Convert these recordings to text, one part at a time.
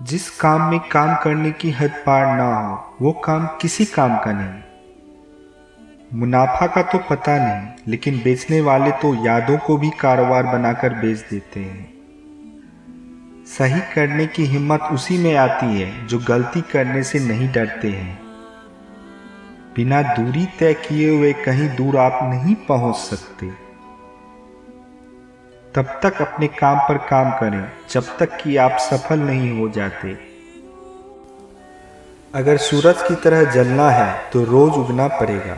जिस काम में काम करने की हद पार ना हो वो काम किसी काम का नहीं। मुनाफा का तो पता नहीं, लेकिन बेचने वाले तो यादों को भी कारोबार बनाकर बेच देते हैं। सही करने की हिम्मत उसी में आती है जो गलती करने से नहीं डरते हैं। बिना दूरी तय किए हुए कहीं दूर आप नहीं पहुंच सकते। तब तक अपने काम पर काम करें जब तक कि आप सफल नहीं हो जाते। अगर सूरज की तरह जलना है तो रोज उगना पड़ेगा।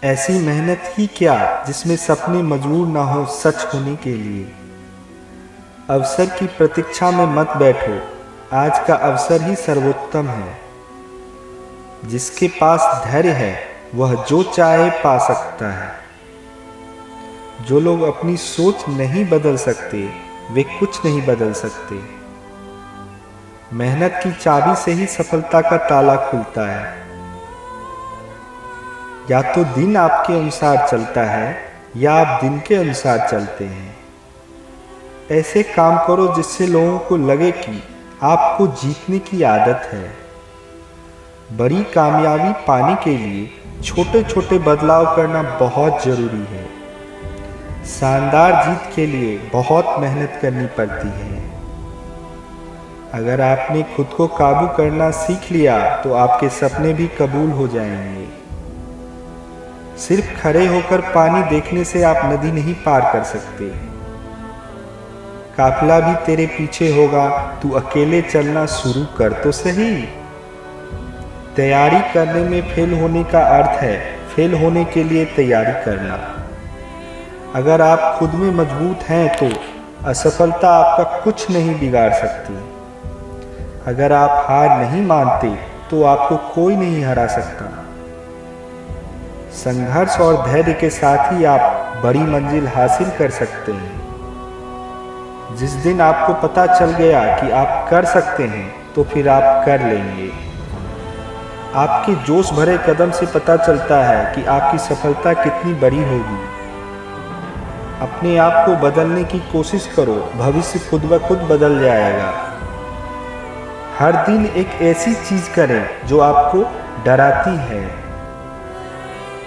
ऐसी मेहनत ही क्या जिसमें सपने मजबूर ना हो सच होने के लिए। अवसर की प्रतीक्षा में मत बैठो, आज का अवसर ही सर्वोत्तम है। जिसके पास धैर्य है वह जो चाहे पा सकता है। जो लोग अपनी सोच नहीं बदल सकते वे कुछ नहीं बदल सकते। मेहनत की चाबी से ही सफलता का ताला खुलता है। या तो दिन आपके अनुसार चलता है या आप दिन के अनुसार चलते हैं। ऐसे काम करो जिससे लोगों को लगे कि आपको जीतने की आदत है। बड़ी कामयाबी पाने के लिए छोटे छोटे बदलाव करना बहुत जरूरी है। शानदार जीत के लिए बहुत मेहनत करनी पड़ती है। अगर आपने खुद को काबू करना सीख लिया तो आपके सपने भी कबूल हो जाएंगे। सिर्फ खड़े होकर पानी देखने से आप नदी नहीं पार कर सकते। काफिला भी तेरे पीछे होगा, तू अकेले चलना शुरू कर तो सही। तैयारी करने में फेल होने का अर्थ है फेल होने के लिए तैयारी करना। अगर आप खुद में मजबूत हैं तो असफलता आपका कुछ नहीं बिगाड़ सकती। अगर आप हार नहीं मानते तो आपको कोई नहीं हरा सकता। संघर्ष और धैर्य के साथ ही आप बड़ी मंजिल हासिल कर सकते हैं। जिस दिन आपको पता चल गया कि आप कर सकते हैं तो फिर आप कर लेंगे। आपके जोश भरे कदम से पता चलता है कि आपकी सफलता कितनी बड़ी होगी। अपने आप को बदलने की कोशिश करो, भविष्य खुद ब खुद बदल जाएगा। हर दिन एक ऐसी चीज करें जो आपको डराती है।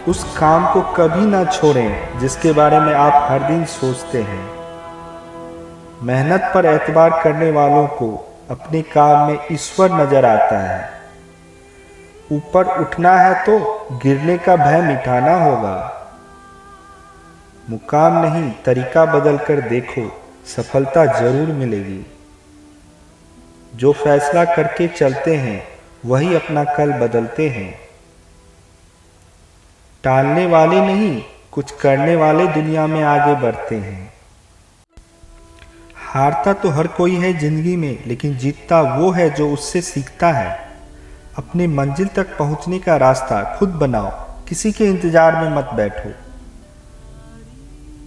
उस काम को कभी ना छोड़ें जिसके बारे में आप हर दिन सोचते हैं। मेहनत पर एतबार करने वालों को अपने काम में ईश्वर नजर आता है। ऊपर उठना है तो गिरने का भय मिटाना होगा। मुकाम नहीं तरीका बदल कर देखो, सफलता जरूर मिलेगी। जो फैसला करके चलते हैं वही अपना कल बदलते हैं। टालने वाले नहीं, कुछ करने वाले दुनिया में आगे बढ़ते हैं। हारता तो हर कोई है जिंदगी में, लेकिन जीतता वो है जो उससे सीखता है। अपने मंजिल तक पहुंचने का रास्ता खुद बनाओ, किसी के इंतजार में मत बैठो।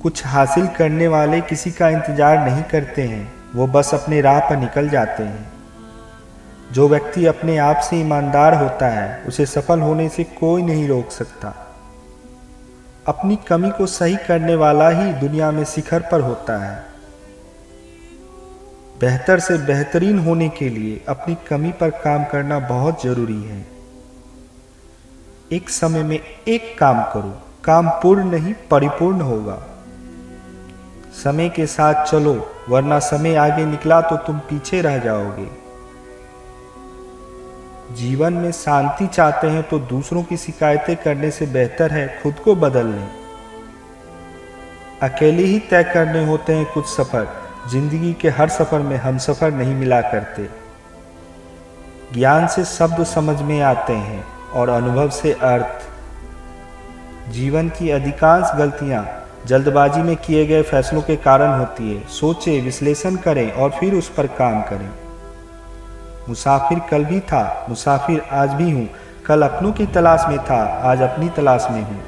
कुछ हासिल करने वाले किसी का इंतजार नहीं करते हैं, वो बस अपने राह पर निकल जाते हैं। जो व्यक्ति अपने आप से ईमानदार होता है उसे सफल होने से कोई नहीं रोक सकता। अपनी कमी को सही करने वाला ही दुनिया में शिखर पर होता है। बेहतर से बेहतरीन होने के लिए अपनी कमी पर काम करना बहुत जरूरी है। एक समय में एक काम करो, काम पूर्ण नहीं परिपूर्ण होगा। समय के साथ चलो, वरना समय आगे निकला तो तुम पीछे रह जाओगे। जीवन में शांति चाहते हैं तो दूसरों की शिकायतें करने से बेहतर है खुद को बदल लें। अकेले ही तय करने होते हैं कुछ सफर, जिंदगी के हर सफर में हम सफर नहीं मिला करते। ज्ञान से शब्द समझ में आते हैं और अनुभव से अर्थ। जीवन की अधिकांश गलतियां जल्दबाजी में किए गए फैसलों के कारण होती है। सोचें, विश्लेषण करें और फिर उस पर काम करें। मुसाफिर कल भी था, मुसाफिर आज भी हूँ। कल अपनों की तलाश में था, आज अपनी तलाश में हूँ।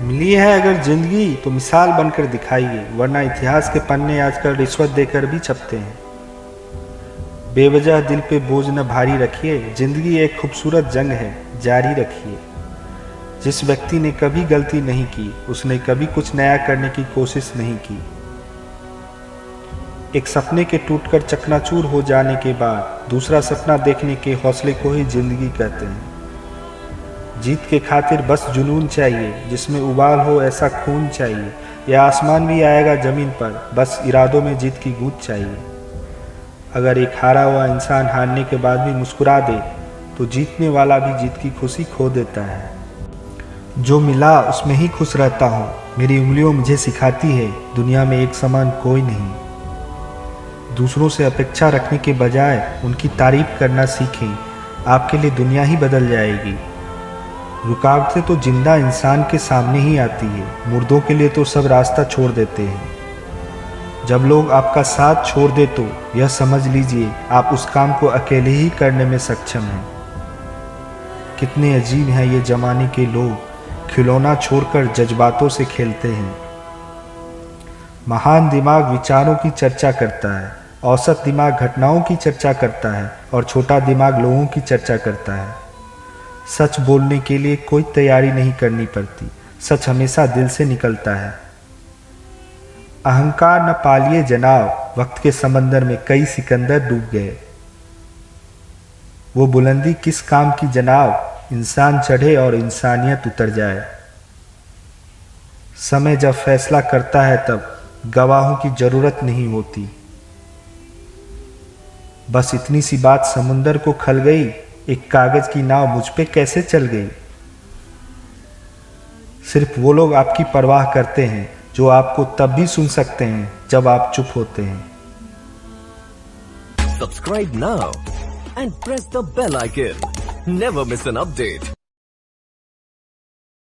मिली है अगर जिंदगी तो मिसाल बनकर दिखाइए, वरना इतिहास के पन्ने आजकल रिश्वत देकर भी छपते हैं। बेवजह दिल पे बोझ न भारी रखिए, जिंदगी एक खूबसूरत जंग है, जारी रखिए। जिस व्यक्ति ने कभी गलती नहीं की उसने कभी कुछ नया करने की कोशिश नहीं की। एक सपने के टूटकर चकनाचूर हो जाने के बाद दूसरा सपना देखने के हौसले को ही जिंदगी कहते हैं। जीत के खातिर बस जुनून चाहिए, जिसमें उबाल हो ऐसा खून चाहिए, या आसमान भी आएगा ज़मीन पर, बस इरादों में जीत की गूंज चाहिए। अगर एक हारा हुआ इंसान हारने के बाद भी मुस्कुरा दे तो जीतने वाला भी जीत की खुशी खो देता है। जो मिला उसमें ही खुश रहता हूँ, मेरी उंगलियों मुझे सिखाती है दुनिया में एक समान कोई नहीं। दूसरों से अपेक्षा रखने के बजाय उनकी तारीफ करना सीखें, आपके लिए दुनिया ही बदल जाएगी। रुकावटें तो जिंदा इंसान के सामने ही आती है, मुर्दों के लिए तो सब रास्ता छोड़ देते हैं। जब लोग आपका साथ छोड़ दे तो यह समझ लीजिए आप उस काम को अकेले ही करने में सक्षम हैं। कितने अजीब हैं ये जमाने के लोग, खिलौना छोड़कर जज्बातों से खेलते हैं। महान दिमाग विचारों की चर्चा करता है, औसत दिमाग घटनाओं की चर्चा करता है और छोटा दिमाग लोगों की चर्चा करता है। सच बोलने के लिए कोई तैयारी नहीं करनी पड़ती, सच हमेशा दिल से निकलता है। अहंकार न पालिए जनाब, वक्त के समंदर में कई सिकंदर डूब गए। वो बुलंदी किस काम की जनाब, इंसान चढ़े और इंसानियत उतर जाए। समय जब फैसला करता है तब गवाहों की जरूरत नहीं होती। बस इतनी सी बात समुंदर को खल गई, एक कागज की नाव मुझ पे कैसे चल गई। सिर्फ वो लोग आपकी परवाह करते हैं जो आपको तब भी सुन सकते हैं जब आप चुप होते हैं। Subscribe now and press the bell icon. Never miss an update.